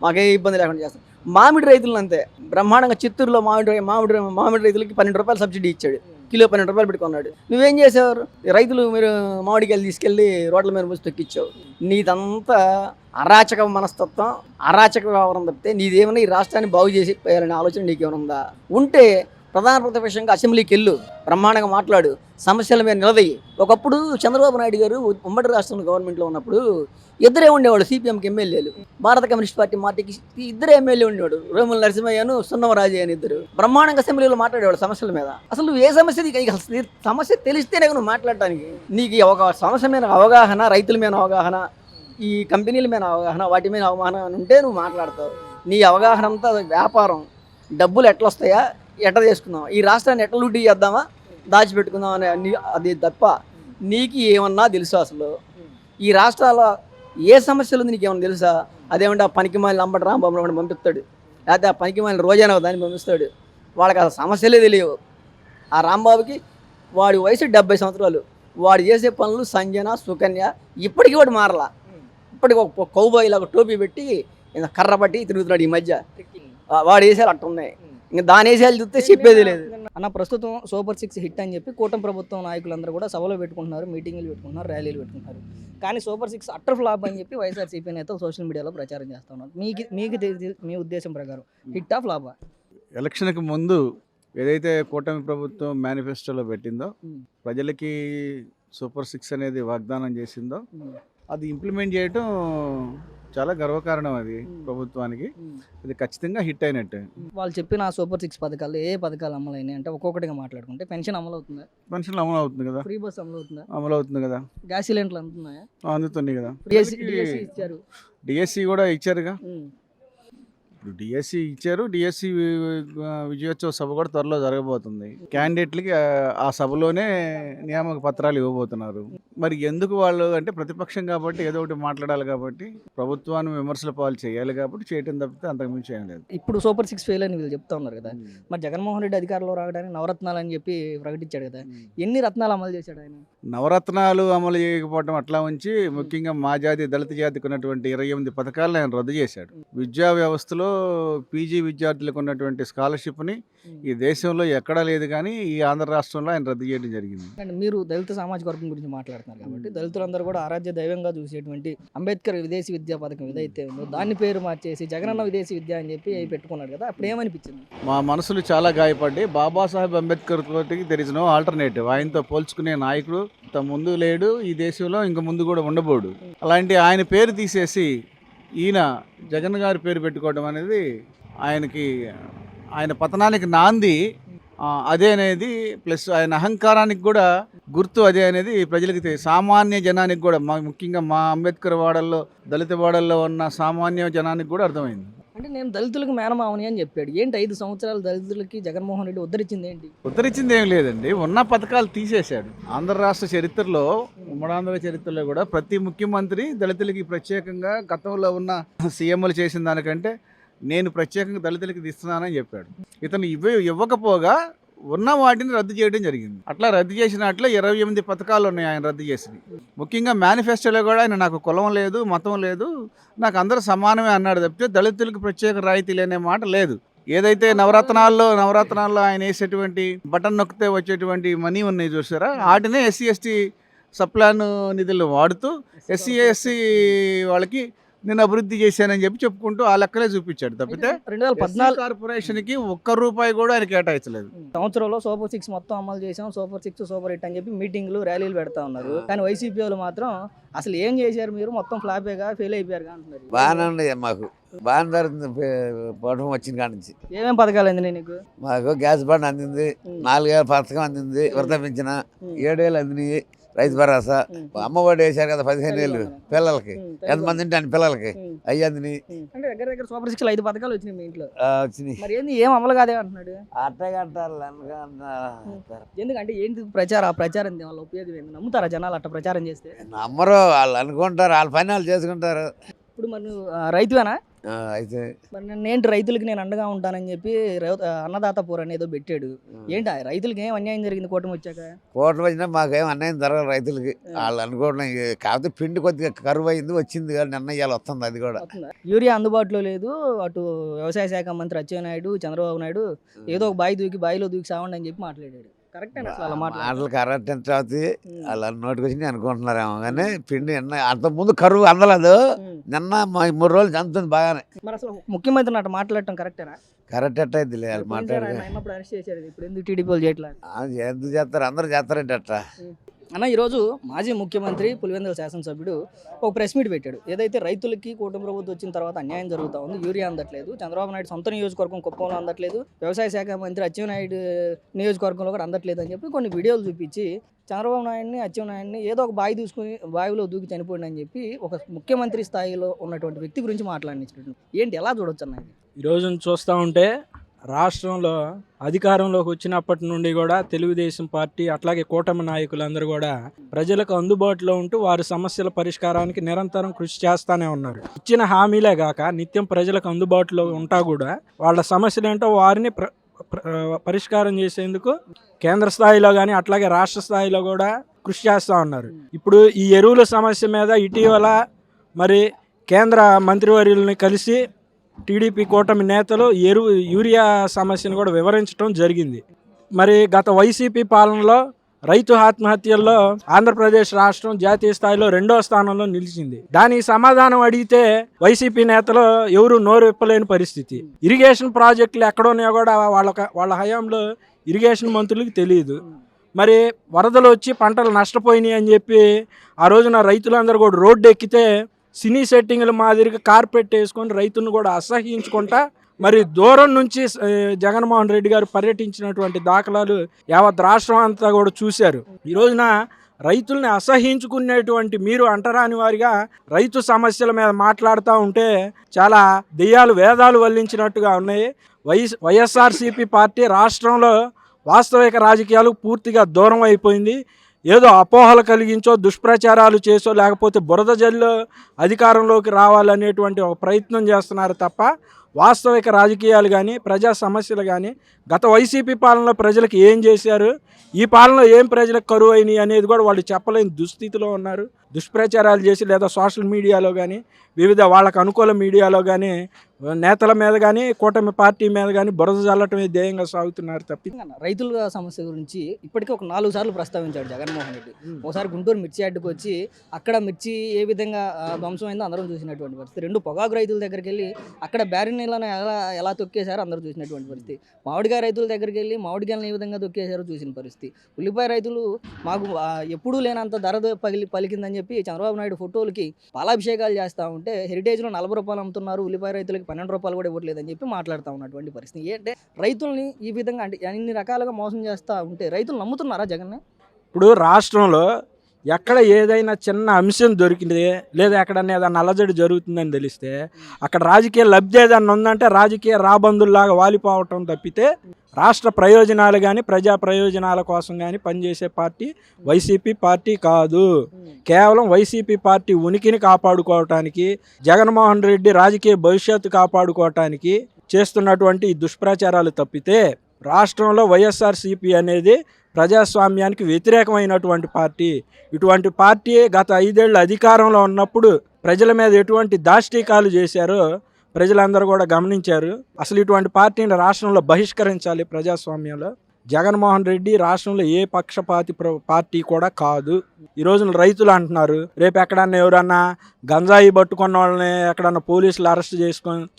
మాకే ఇబ్బంది లేకుండా చేస్తాం. మామిడి రైతులను అంతే బ్రహ్మాండంగా చిత్తూరులో మామిడి రైతులకి 12 రూపాయలు సబ్సిడీ ఇచ్చాడు. కిలో 12 రూపాయలు పెట్టుకున్నాడు. నువ్వేం చేసావు? రైతులు మీరు మామిడికాయలు తీసుకెళ్ళి రోడ్ల మీద పోసి తొక్కిచ్చావు. నీదంతా అరాచక మనస్తత్వం, అరాచక వ్యవహారం తప్పితే నీదేమైనా ఈ రాష్ట్రాన్ని బాగు చేసి పోయాలనే ఆలోచన నీకేమైనా ఉందా? ఉంటే ప్రధాన ప్రతిపక్షంగా అసెంబ్లీకి వెళ్ళు, బ్రహ్మాండంగా మాట్లాడు, సమస్యల మీద నిలదయ్యి. ఒకప్పుడు చంద్రబాబు నాయుడు గారు ఉమ్మడి రాష్ట్రంలో గవర్నమెంట్లో ఉన్నప్పుడు ఇద్దరే ఉండేవాడు సిపిఎంకి ఎమ్మెల్యేలు. భారత కమ్యూనిస్ట్ పార్టీకి ఇద్దరే ఎమ్మెల్యే ఉండేవాడు, రోముల నరసింహయ్యను, సున్నమరాజు అని ఇద్దరు. బ్రహ్మాండంగా అసెంబ్లీలో మాట్లాడేవాడు సమస్యల మీద. అసలు నువ్వు ఏ సమస్య తెలిస్తేనే నువ్వు మాట్లాడటానికి. నీకు ఒక సమస్య మీద అవగాహన, రైతుల మీద అవగాహన, ఈ కంపెనీల మీద అవగాహన, వాటి మీద అవగాహన ఉంటే నువ్వు మాట్లాడతావు. నీ అవగాహన అంతా వ్యాపారం, డబ్బులు ఎట్లా వస్తాయా, ఎట్లా చేసుకుందాం, ఈ రాష్ట్రాన్ని ఎట్లా లూటీ చేద్దామా, దాచిపెట్టుకుందాం అని అది తప్ప నీకు ఏమన్నా తెలుసా అసలు? ఈ రాష్ట్రాల్లో ఏ సమస్యలు ఉంది నీకేమన్నా తెలుసా? అదేమంటే ఆ పనికి మాలిన అంబటి రాంబాబు పంపిస్తాడు, లేకపోతే ఆ పనికి మాలిన రోజాన దాన్ని పంపిస్తాడు. వాళ్ళకి అసలు సమస్యలే తెలియవు. ఆ రాంబాబుకి వాడి వయసు 70 సంవత్సరాలు, వాడు చేసే పనులు సంజన సుకన్య ఇప్పటికీ వాడు మారలా. ఇప్పటికి ఒక కౌబాయ్ లాగా టోపీ పెట్టి కర్ర పట్టి తిరుగుతున్నాడు ఈ మధ్య. వాడు వేసేయాలి అట్ట ఉన్నాయి, ఇంకా దాని వేసేయాలి చూస్తే చెప్పేది లేదు. అన్న ప్రస్తుతం సూపర్ 6 హిట్ అని చెప్పి కూటమి ప్రభుత్వం నాయకులందరూ కూడా సభలో పెట్టుకుంటున్నారు, మీటింగులు పెట్టుకుంటున్నారు, ర్యాలీలు పెట్టుకుంటున్నారు. కానీ సూపర్ 6 అట్టర్ ఫ్లాప్ అని చెప్పి వైఎస్ఆర్సీపీ నేతలు సోషల్ మీడియాలో ప్రచారం చేస్తూ ఉన్నారు. మీ ఉద్దేశం ప్రకారం హిట్టా ఫ్లాపా? ఎలక్షన్కి ముందు ఏదైతే కూటమి ప్రభుత్వం మేనిఫెస్టోలో పెట్టిందో, ప్రజలకి సూపర్ 6 అనేది వాగ్దానం చేసిందో అది ఇంప్లిమెంట్ చేయటం చాలా గర్వకారణం. అది ప్రభుత్వానికి ఇది ఖచ్చితంగా హిట్ అయినట్టే. వాళ్ళు చెప్పిన సూపర్ 6 పథకాలు ఏ పథకాలు అమలు అయినాయి అంటే ఒక్కొక్కటిగా మాట్లాడుకుంటే పెన్షన్ అమలు అవుతుందా? పెన్షన్లు అమలు అవుతుంది కదా, ఫ్రీ బస్ అమలు అవుతుందా? అమలు అవుతుంది కదా, గ్యాస్ సిలిండర్లు అందుతున్నాయా? అందుతుంది కదా, డిఎస్సి ఇచ్చారు, డిఎస్సి కూడా ఇచ్చారుగా. ఇప్పుడు డిఎస్సి ఇచ్చారు, డిఎస్సి విజయోత్సవ సభ కూడా త్వరలో జరగబోతుంది. క్యాండిడేట్లకి ఆ సభలోనే నియామక పత్రాలు ఇవ్వబోతున్నారు. మరి ఎందుకు వాళ్ళు అంటే ప్రతిపక్షం కాబట్టి ఏదో ఒకటి మాట్లాడాలి కాబట్టి, ప్రభుత్వాన్ని విమర్శల పాలు చేయాలి కాబట్టి చేయటం తప్పితే అంతకుమించి చేయడం లేదు. ఇప్పుడు సూపర్ 6 ఫెయిల్ అని వీళ్ళు చెప్తా ఉన్నారు కదా, మరి జగన్మోహన్ రెడ్డి అధికారంలో రావడానికి నవరత్నాలు అని చెప్పి ప్రకటించాడు కదా, ఎన్ని రత్నాలు అమలు చేశాడు ఆయన? నవరత్నాలు అమలు చేయకపోవడం అట్లా ఉంచి, ముఖ్యంగా మా జాతి దళిత జాతికి ఉన్నటువంటి 28 పథకాలను ఆయన రద్దు చేశాడు. విద్యా వ్యవస్థలో పీజీ విద్యార్థులకు ఉన్నటువంటి స్కాలర్షిప్ని ఈ దేశంలో ఎక్కడా లేదు, కానీ ఈ ఆంధ్ర రాష్ట్రంలో ఆయన రద్దు చేయడం జరిగింది. అండ్ మీరు దళిత సామాజిక వర్గం గురించి మాట్లాడుతున్నారు కాబట్టి, దళితులందరూ కూడా ఆరాధ్య దైవంగా చూసేటువంటి అంబేద్కర్ విదేశీ విద్యా పథకం ఏదైతే ఉందో దాన్ని పేరు మార్చేసి జగనన్న విదేశీ విద్య అని చెప్పి పెట్టుకున్నాడు కదా, అప్పుడు ఏమనిపించింది? మా మనసులు చాలా గాయపడ్డాయి. బాబాసాహెబ్ అంబేద్కర్ తోటి దెర్ ఇస్ నో ఆల్టర్నేటివ్. ఆయనతో పోల్చుకునే నాయకుడు ఇంత ముందు లేడు, ఈ దేశంలో ఇంక ముందు కూడా ఉండబోడు. అలాంటి ఆయన పేరు తీసేసి ఈయన జగన్ గారి పేరు పెట్టుకోవడం అనేది ఆయన పతనానికి నాంది అదే అనేది, ప్లస్ ఆయన అహంకారానికి కూడా గుర్తు అదే అనేది ప్రజలకి సామాన్య జనానికి కూడా, ముఖ్యంగా మా అంబేద్కర్ వాడల్లో దళిత వాడల్లో ఉన్న సామాన్య జనానికి కూడా అర్థమైంది. అంటే నేను దళితులకు మేనమావని అని చెప్పాడు. ఏంటి 5 సంవత్సరాలు దళితులకి జగన్మోహన్ రెడ్డి ఉద్ధరించింది ఏంటి? ఉద్ధరించింది ఏం లేదండి, ఉన్న పథకాలు తీసేశాడు. ఆంధ్ర రాష్ట్ర చరిత్రలో, ఉమ్మడాంధ్ర చరిత్రలో కూడా ప్రతి ముఖ్యమంత్రి దళితులకి ప్రత్యేకంగా గతంలో ఉన్న సీఎంలు చేసిన దానికంటే నేను ప్రత్యేకంగా దళితులకి ఇస్తున్నానని చెప్పాడు. ఇతను ఇవ్వకపోగా ఉన్న వాటిని రద్దు చేయడం జరిగింది. అట్లా రద్దు చేసినట్లే 28 పథకాలు ఉన్నాయి ఆయన రద్దు చేసినవి. ముఖ్యంగా మేనిఫెస్టోలో కూడా ఆయన నాకు కులం లేదు, మతం లేదు, నాకు అందరూ సమానమే అన్నాడు తప్పితే దళితులకు ప్రత్యేక రాయితీలు అనే మాట లేదు. ఏదైతే నవరత్నాల్లో ఆయన వేసేటువంటి బటన్ నొక్కితే వచ్చేటువంటి మనీ ఉన్నాయి చూసారా, వాటినే ఎస్సీ ఎస్టీ సప్లాన్ నిధులు వాడుతూ ఎస్సీ వాళ్ళకి నేను అభివృద్ధి చేశానని చెప్పుకుంటూ ఆ లెక్కలే చూపించాడు తప్పితే 2014 కార్పొరేషన్కి ₹1 కూడా ఆయన కేటాయించలేదు. సంవత్సరంలో సూపర్ 6 మొత్తం అమలు చేసాం, సూపర్ 6 సూపర్ హిట్ అని చెప్పి మీటింగ్లు ర్యాలీలు పెడతా ఉన్నారు. కానీ వైసీపీ వాళ్ళు మాత్రం అసలు ఏం చేశారు, మీరు మొత్తం ఫ్లాపేగా ఫెయిల్ అయిపోయారు అంటున్నారు. బాగానే ఉంది, మాకు బాగానే జరుగుతుంది. పథకం వచ్చిన కాడ నుంచి ఏమేం పథకాలు అందినాయి నీకు? మాకు గ్యాస్ బండ్ అందింది, 4000 పథకం అందింది, వృద్ధ పెంచిన 7000 అందినాయి, రైతు భరోసా, అమ్మఒడి వేశారు కదా 15,000 పిల్లలకి, ఎంతమంది ఉంటే అన్ని పిల్లలకి అయ్యి అందినాయి. అంటే దగ్గర సూపర్ 6 5 పథకాలు వచ్చినాయి మీ ఇంట్లో. వచ్చినాయి. మరి ఏంది ఏం అమలు కాదే అంటున్నాడు? అట్టగా అంటారు. ఎందుకంటే ఏంటి ప్రచారం వాళ్ళ ఉపయోగం ఏంది? నమ్ముతారా జనాలు అట్లా ప్రచారం చేస్తే? నమ్మరు, వాళ్ళు అనుకుంటారు, వాళ్ళ పని వాళ్ళు చేసుకుంటారు. ఇప్పుడు మరి రైతువేనా? అయితే మరి నేను రైతులకి నేను అండగా ఉంటానని చెప్పి అన్నదాత పూర్ అని ఏదో పెట్టాడు. ఏంటి రైతులకి ఏం అన్యాయం జరిగింది కూటమి వచ్చాక? కూటమి వచ్చినా మాకేం అన్యాయం జరగదు రైతులకి. వాళ్ళు అనుకోవడం కాకపోతే పిండి కొద్దిగా కరువు అయింది, వచ్చింది కానీ నిర్ణయాలు వస్తుంది. అది కూడా యూరియా అందుబాటులో లేదు. అటు వ్యవసాయ శాఖ మంత్రి అచ్చెన్నాయుడు, చంద్రబాబు నాయుడు ఏదో ఒక బావిలో దూకి సావండి అని చెప్పి మాట్లాడాడు. మాటలు కరెక్ట్ ఎంత అవుతాయి, వాళ్ళు నోటికి వచ్చి అనుకుంటున్నారేమో కానీ పిండి అంత ముందు కరువు అందలేదు. నిన్న 3 రోజులు చంపుతుంది బాగానే. మరి అసలు ముఖ్యమంత్రి అట్లా మాట్లాడటం కరెక్టేనా? కరెక్ట్ ఎట్ట అయింది మాట్లాడేది. ఎందుకు టీడీపీ వాళ్ళు చేయట్లేదు? ఎందుకు చేస్తారు, అందరూ చేస్తారంటే అట్ట. అన్న ఈరోజు మాజీ ముఖ్యమంత్రి పులివెందుల శాసనసభ్యుడు ఒక ప్రెస్ మీట్ పెట్టాడు. ఏదైతే రైతులకి కూటమి ప్రభుత్వం వచ్చిన తర్వాత అన్యాయం జరుగుతూ ఉంది, యూరియా అందట్లేదు, చంద్రబాబు నాయుడు సొంత నియోజకవర్గం కుప్పంలో అందట్లేదు, వ్యవసాయ శాఖ మంత్రి అచ్చెన్నాయుడు నియోజకవర్గంలో కూడా అందట్లేదు అని చెప్పి కొన్ని వీడియోలు చూపించి చంద్రబాబు నాయుడిని అచ్చెన్నాయుడిని ఏదో ఒక బావిలో దూకి చనిపోయింది అని చెప్పి ఒక ముఖ్యమంత్రి స్థాయిలో ఉన్నటువంటి వ్యక్తి గురించి మాట్లాడించాడు. ఏంటి ఎలా చూడొచ్చు అన్న? ఈరోజు చూస్తూ ఉంటే రాష్ట్రంలో అధికారంలోకి వచ్చినప్పటి నుండి కూడా తెలుగుదేశం పార్టీ అట్లాగే కూటమి నాయకులందరూ కూడా ప్రజలకు అందుబాటులో ఉంటూ వారి సమస్యల పరిష్కారానికి నిరంతరం కృషి చేస్తూనే ఉన్నారు. ఇచ్చిన హామీలే కాక నిత్యం ప్రజలకు అందుబాటులో ఉంటా కూడా వాళ్ళ సమస్యలు ఏంటో వారిని పరిష్కారం చేసేందుకు కేంద్ర స్థాయిలో కానీ అట్లాగే రాష్ట్ర స్థాయిలో కూడా కృషి చేస్తూ ఉన్నారు. ఇప్పుడు ఈ ఎరువుల సమస్య మీద ఇటీవల మరి కేంద్ర మంత్రివర్యుల్ని కలిసి టీడీపీ కూటమి నేతలు యూరియా సమస్యను కూడా వివరించడం జరిగింది. మరి గత వైసీపీ పాలనలో రైతు ఆత్మహత్యల్లో ఆంధ్రప్రదేశ్ రాష్ట్రం జాతీయ స్థాయిలో 2వ స్థానంలో నిలిచింది. దానికి సమాధానం అడిగితే వైసీపీ నేతలు ఎవరు నోరు విప్పలేని పరిస్థితి. ఇరిగేషన్ ప్రాజెక్టులు ఎక్కడున్నాయో కూడా వాళ్ళ హయాంలో ఇరిగేషన్ మంత్రులకు తెలియదు. మరి వరదలు వచ్చి పంటలు నష్టపోయినాయి అని చెప్పి ఆ రోజున రైతులందరూ కూడా రోడ్డు ఎక్కితే సినీ సెట్టింగ్ల మాదిరిగా కార్పెట్ వేసుకొని రైతులను కూడా అసహ్యించుకుంటా మరి దూరం నుంచి జగన్మోహన్ రెడ్డి గారు పర్యటించినటువంటి దాఖలాలు యావత్ రాష్ట్రం అంతా కూడా చూశారు. ఈ రోజున రైతుల్ని అసహ్యించుకునేటువంటి మీరు అంటరాని వారిగా రైతు సమస్యల మీద మాట్లాడుతూ ఉంటే చాలా దెయ్యాలు వేదాలు వల్లించినట్టుగా ఉన్నాయి. వైఎస్ఆర్సీపీ పార్టీ రాష్ట్రంలో వాస్తవిక రాజకీయాలకు పూర్తిగా దూరం అయిపోయింది. ఏదో అపోహలు కలిగించో దుష్ప్రచారాలు చేసో లేకపోతే బురద జల్లో అధికారంలోకి రావాలనేటువంటి ఒక ప్రయత్నం చేస్తున్నారు తప్ప వాస్తవిక రాజకీయాలు కానీ ప్రజా సమస్యలు కానీ గత వైసీపీ పాలనలో ప్రజలకు ఏం చేశారు, ఈ పాలనలో ఏం ప్రజలకు కరువు అయినాయి అనేది కూడా వాళ్ళు చెప్పలేని దుస్థితిలో ఉన్నారు. దుష్ప్రచారాలు చేసి లేదా సోషల్ మీడియాలో కానీ వివిధ వాళ్ళకు అనుకూల మీడియాలో కానీ నేతల మీద కానీ కూటమి పార్టీ మీద కానీ బురద జల్లటమే ధ్యేయంగా సాగుతున్నారు తప్పి. రైతుల సమస్య గురించి ఇప్పటికే ఒక 4 సార్లు ప్రస్తావించాడు జగన్మోహన్ రెడ్డి. ఒకసారి గుంటూరు మిర్చి యార్డుకు వచ్చి అక్కడ మిర్చి ఏ విధంగా ధ్వంసమైందో అందరం చూసినటువంటి పరిస్థితి. 2 పొగాకు రైతుల దగ్గరికి వెళ్ళి అక్కడ బ్యారినీలను ఎలా తొక్కేశారో అందరూ చూసినటువంటి పరిస్థితి. మామిడికాయ రైతుల దగ్గరికి వెళ్ళి మామిడికాయలను ఏ విధంగా తొక్కేశారో చూసిన పరిస్థితి. ఉల్లిపాయ రైతులు మాకు ఎప్పుడూ లేనంత ధర పలికిందని చెప్పి చంద్రబాబు నాయుడు ఫోటోలకి పాలాభిషేకాలు చేస్తూ ఉంటే హెరిటేజ్లో 40 రూపాయలు అమ్ముతున్నారు, ఉల్లిపాయ రైతులకి 12 రూపాయలు కూడా ఇవ్వట్లేదని చెప్పి మాట్లాడుతూ ఉన్నటువంటి పరిస్థితి. ఏంటంటే రైతుల్ని ఈ విధంగా అంటే అన్ని రకాలుగా మోసం చేస్తూ ఉంటే రైతులు నమ్ముతున్నారా జగన్? ఇప్పుడు రాష్ట్రంలో ఎక్కడ ఏదైనా చిన్న అంశం దొరికింది లేదా ఎక్కడన్నా ఏదన్నా అలజడి జరుగుతుందని తెలిస్తే అక్కడ రాజకీయ లబ్ధి ఏదన్నా ఉందంటే రాజకీయ రాబందుల్లాగా వాలిపోవటం తప్పితే రాష్ట్ర ప్రయోజనాలు కానీ ప్రజా ప్రయోజనాల కోసం కానీ పనిచేసే పార్టీ వైసీపీ పార్టీ కాదు. కేవలం వైసీపీ పార్టీ ఉనికిని కాపాడుకోవటానికి జగన్మోహన్ రెడ్డి రాజకీయ భవిష్యత్తు కాపాడుకోవటానికి చేస్తున్నటువంటి దుష్ప్రచారాలు తప్పితే రాష్ట్రంలో వైఎస్ఆర్సీపీ అనేది ప్రజాస్వామ్యానికి వ్యతిరేకమైనటువంటి పార్టీ. ఇటువంటి పార్టీ గత 5 ఏళ్ళు అధికారంలో ఉన్నప్పుడు ప్రజల మీద ఎటువంటి దాష్టీకాలు చేశారో ప్రజలందరూ కూడా గమనించారు. అసలు ఇటువంటి పార్టీని రాష్ట్రంలో బహిష్కరించాలి. ప్రజాస్వామ్యంలో జగన్మోహన్ రెడ్డి రాష్ట్రంలో ఏ పక్షపాతి పార్టీ కూడా కాదు. ఈ రోజున రైతులు అంటున్నారు, రేపు ఎక్కడన్నా ఎవరన్నా గంజాయి పట్టుకున్న వాళ్ళని ఎక్కడన్నా పోలీసులు అరెస్ట్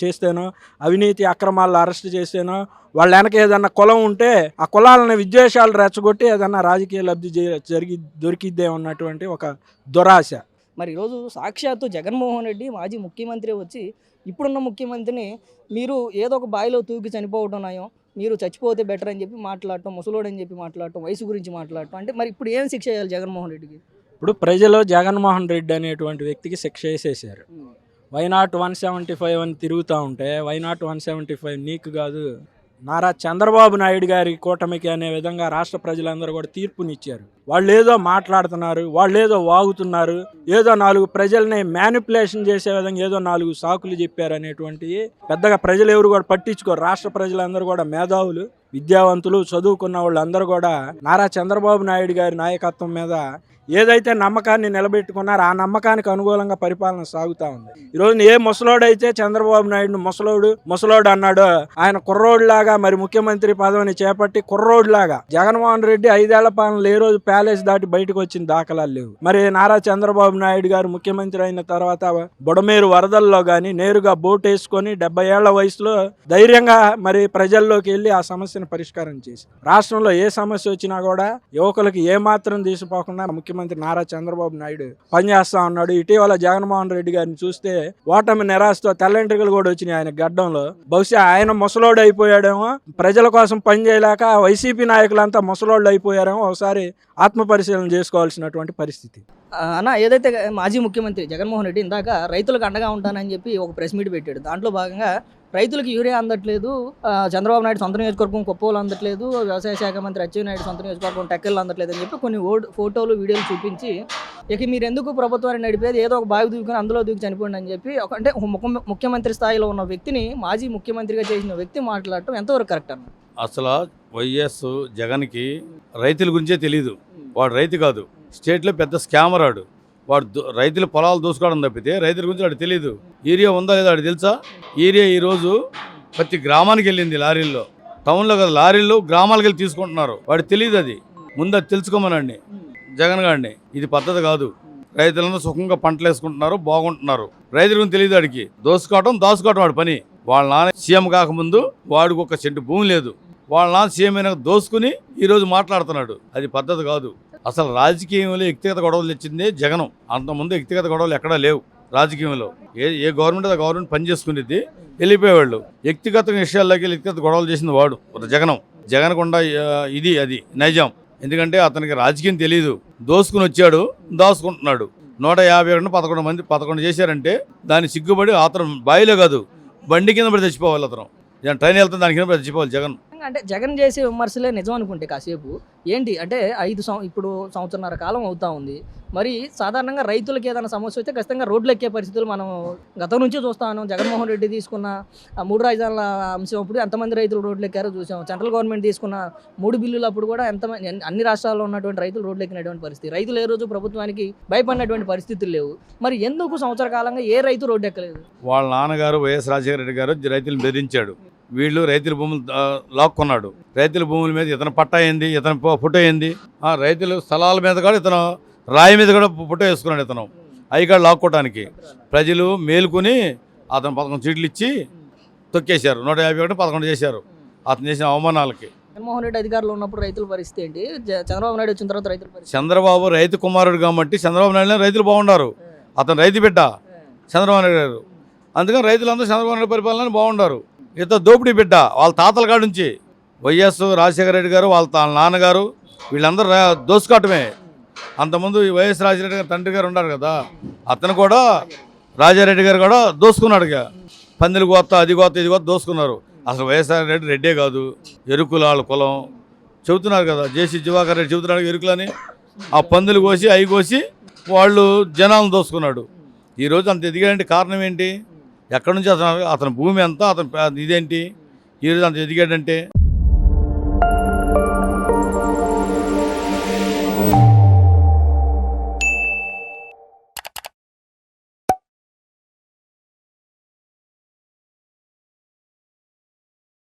చేస్తేనో అవినీతి అక్రమాలను అరెస్ట్ చేస్తేనో వాళ్ళ వెనక ఏదన్నా కులం ఉంటే ఆ కులాలను విద్వేషాలు రెచ్చగొట్టి ఏదన్నా రాజకీయ లబ్ధి దొరికిద్దే ఉన్నటువంటి ఒక దురాశ. మరి ఈరోజు సాక్షాత్తు జగన్మోహన్ రెడ్డి మాజీ ముఖ్యమంత్రి వచ్చి ఇప్పుడున్న ముఖ్యమంత్రిని మీరు ఏదో ఒక బావిలో తూకి చనిపోవడం నయం, మీరు చచ్చిపోతే బెటర్ అని చెప్పి మాట్లాడటం, ముసలోడని చెప్పి మాట్లాడటం, వయసు గురించి మాట్లాడటం, అంటే మరి ఇప్పుడు ఏం శిక్ష చేయాలి జగన్మోహన్ రెడ్డికి? ఇప్పుడు ప్రజలు జగన్మోహన్ రెడ్డి అనేటువంటి వ్యక్తికి శిక్ష వేసేసారు. వైనాట్ 175 అని తిరుగుతూ ఉంటే వైనాట్ 175 నీకు కాదు నారా చంద్రబాబు నాయుడు గారి కూటమికి అనే విధంగా రాష్ట్ర ప్రజలందరూ కూడా తీర్పునిచ్చారు. వాళ్ళు ఏదో మాట్లాడుతున్నారు, వాళ్ళు ఏదో వాగుతున్నారు, ఏదో 4 ప్రజల్ని మ్యానిపులేషన్ చేసే విధంగా ఏదో 4 సాకులు చెప్పారు అనేటువంటి పెద్దగా ప్రజలు ఎవరు కూడా పట్టించుకోరు. రాష్ట్ర ప్రజలందరూ కూడా మేధావులు, విద్యావంతులు, చదువుకున్న వాళ్ళందరూ కూడా నారా చంద్రబాబు నాయుడు గారి నాయకత్వం మీద ఏదైతే నమ్మకాన్ని నిలబెట్టుకున్నారో ఆ నమ్మకానికి అనుకూలంగా పరిపాలన సాగుతూ ఉంది. ఈరోజు ఏ ముసలోడైతే చంద్రబాబు నాయుడు ముసలోడు అన్నాడో ఆయన కుర్రోడ్లాగా మరి ముఖ్యమంత్రి పదవిని చేపట్టి కుర్రోడ్లాగా జగన్మోహన్ రెడ్డి 5 ఏళ్ల పాలనలో ఏ రోజు ప్యాలెస్ దాటి బయటకు వచ్చిన దాఖలాలు లేవు. మరి నారా చంద్రబాబు నాయుడు గారు ముఖ్యమంత్రి అయిన తర్వాత బుడమేరు వరదల్లో కానీ నేరుగా బోట్ వేసుకొని 70 ఏళ్ల వయసులో ధైర్యంగా మరి ప్రజల్లోకి వెళ్ళి ఆ సమస్యను పరిష్కారం చేసి రాష్ట్రంలో ఏ సమస్య వచ్చినా కూడా యువకులకి ఏమాత్రం తీసిపోకుండా ముఖ్యమంత్రి నారా చంద్రబాబు నాయుడు పనిచేస్తా ఉన్నాడు. ఇటీవల జగన్మోహన్ రెడ్డి గారిని చూస్తే ఓటమి నిరాశతో తెల్లంట్రికలు కూడా వచ్చినాయి ఆయన గడ్డంలో. బహుశా ఆయన ముసలోడు అయిపోయాడేమో, ప్రజల కోసం పనిచేయలేక వైసీపీ నాయకులంతా ముసలోళ్ళు అయిపోయారేమో. ఒకసారి ఆత్మపరిశీలన చేసుకోవాల్సినటువంటి పరిస్థితి. అన్న ఏదైతే మాజీ ముఖ్యమంత్రి జగన్మోహన్ రెడ్డి ఇందాక రైతులకు అండగా ఉంటానని చెప్పి ఒక ప్రెస్ మీట్ పెట్టాడు. దాంట్లో భాగంగా రైతులకు యూరియా అందట్లేదు, చంద్రబాబు నాయుడు సొంత నియోజకవర్గం కుప్పలు అందట్లేదు, వ్యవసాయ శాఖ మంత్రి అచ్చెన్నాయుడు సొంత నియోజకవర్గం టెక్కలు అందట్లేదు అని చెప్పి కొన్ని ఫోటోలు వీడియోలు చూపించి ఇక మీరు ఎందుకు ప్రభుత్వాన్ని నడిపేది, ఏదో ఒక బావి దూకుని అందులో దూకి చనిపోండి అని చెప్పి అంటే ముఖ్యమంత్రి స్థాయిలో ఉన్న వ్యక్తిని మాజీ ముఖ్యమంత్రిగా చేసిన వ్యక్తి మాట్లాడటం ఎంతవరకు కరెక్ట్ అన్న? అసలు వైఎస్ జగన్కి రైతుల గురించే తెలియదు. వాడు రైతు కాదు, స్టేట్లో పెద్ద స్కామర్ ఆడు. వాడు రైతుల పొలాలు దూసుకోవడం తప్పితే రైతుల గురించి వాడు తెలియదు. ఏరియా ఉందా లేదా వాడు తెలుసా? ఏరియా ఈరోజు ప్రతి గ్రామానికి వెళ్ళింది లారీల్లో, టౌన్లో కదా లారీల్లో గ్రామాలకు వెళ్ళి తీసుకుంటున్నారు. వాడు తెలియదు. అది ముందు అది తెలుసుకోమనండి జగన్ గారిని. ఇది పద్ధతి కాదు. రైతులందరూ సుఖంగా పంటలు వేసుకుంటున్నారు, బాగుంటున్నారు. రైతుల గురించి తెలియదు. వాడికి దాచుకోవటం వాడి పని. వాళ్ళ నాన్న సీఎం కాకముందు వాడికి ఒక సెంటు భూమి లేదు. వాళ్ళ నాన్న సీఎం అయినా దోసుకుని ఈరోజు మాట్లాడుతున్నాడు. అది పద్ధతి కాదు. అసలు రాజకీయంలో వ్యక్తిగత గొడవలు తెచ్చిందే జగనం. అంతకుముందు వ్యక్తిగత గొడవలు ఎక్కడా లేవు రాజకీయంలో. ఏ గవర్నమెంట్ ఆ గవర్నమెంట్ పని చేసుకునేది, వెళ్ళిపోయేవాళ్ళు. వ్యక్తిగత విషయాల్లోకి వ్యక్తిగత గొడవలు చేసింది వాడు జగన్కుండా. అది నైజాం. ఎందుకంటే అతనికి రాజకీయం తెలియదు. దోసుకుని వచ్చాడు, దాచుకుంటున్నాడు. 150 11 చేశారంటే దాన్ని సిగ్గుపడి అతను బాయిలో కాదు బండి కింద పడి చచ్చిపోవాలి. అతను ట్రైన్ వెళ్తే దాని కింద పడి చచ్చిపోవాలి జగన్. అంటే జగన్ చేసే విమర్శలే నిజం అనుకుంటే కాసేపు ఏంటి అంటే ఇప్పుడు సంవత్సరన్నర కాలం అవుతా ఉంది. మరి సాధారణంగా రైతులకి ఏదైనా సమస్య వస్తే ఖచ్చితంగా రోడ్లు ఎక్కే పరిస్థితులు మనం గతం నుంచే చూస్తాను. జగన్మోహన్ రెడ్డి తీసుకున్న 3 రాజధానుల అంశం అప్పుడు ఎంతమంది రైతులు రోడ్లు ఎక్కారో చూసాం. సెంట్రల్ గవర్నమెంట్ తీసుకున్న 3 బిల్లులు అప్పుడు కూడా అన్ని రాష్ట్రాల్లో ఉన్నటువంటి రైతులు రోడ్లు ఎక్కినటువంటి పరిస్థితి. రైతులు ఏ రోజు ప్రభుత్వానికి భయపడినటువంటి పరిస్థితులు లేవు. మరి ఎందుకు సంవత్సర కాలంగా ఏ రైతు రోడ్డు ఎక్కలేదు? వాళ్ళ నాన్నగారు వైఎస్ రాజశేఖర రెడ్డి గారు రైతులను బెదిరించాడు. వీళ్ళు రైతుల భూములు లాక్కున్నాడు. రైతుల భూముల మీద ఇతను పట్టా అయింది, ఇతను ఫోటో అయింది. రైతుల స్థలాల మీద కూడా ఇతను రాయి మీద కూడా ఫోటో వేసుకున్నాడు. ఇతను ఐకార్డు లాక్కోవడానికి ప్రజలు మేలుకొని అతను 11 సీట్లు ఇచ్చి తొక్కేశారు. 151 11 చేశారు అతను చేసిన అవమానాలకి. జగన్మోహన్ రెడ్డి అధికారులు ఉన్నప్పుడు రైతుల పరిస్థితి ఏంటి? చంద్రబాబు నాయుడు వచ్చిన తర్వాత రైతుల పరిస్థితి? చంద్రబాబు రైతు కుమారుడు కాబట్టి చంద్రబాబు నాయుడు రైతులు బాగుండారు. అతను రైతు బిడ్డ చంద్రబాబు నాయుడు గారు. అందుకని రైతులందరూ చంద్రబాబు నాయుడు పరిపాలన బాగుండారు. ఇతను దోపిడీ బిడ్డ వాళ్ళ తాతల కాడి నుంచి. వైఎస్ రాజశేఖర రెడ్డి గారు వాళ్ళ నాన్నగారు వీళ్ళందరూ దోసుకోవటమే. అంతకుముందు వైఎస్ రాజశేఖర రెడ్డి గారు తండ్రి గారు ఉన్నారు కదా, అతను కూడా రాజారెడ్డి గారు కూడా దోసుకున్నాడు. పందిరి కోత అది కోత ఇది కోత దోసుకున్నారు. అసలు వైఎస్ఆర్ రెడ్డి రెడ్డే కాదు, ఎరుకుల వాళ్ళ కులం చెబుతున్నారు కదా. జేసీ దివాకర్ రెడ్డి చెబుతున్నాడు ఎరుకులని. ఆ పందులు కోసి అవి కోసి వాళ్ళు జనాలను దోసుకున్నాడు. ఈరోజు అంత ఎదిగాడంటే కారణం ఏంటి? ఎక్కడి నుంచి అతను భూమి ఎంత, అతను ఇదేంటి ఈరోజు అంత ఎదిగాడంటే?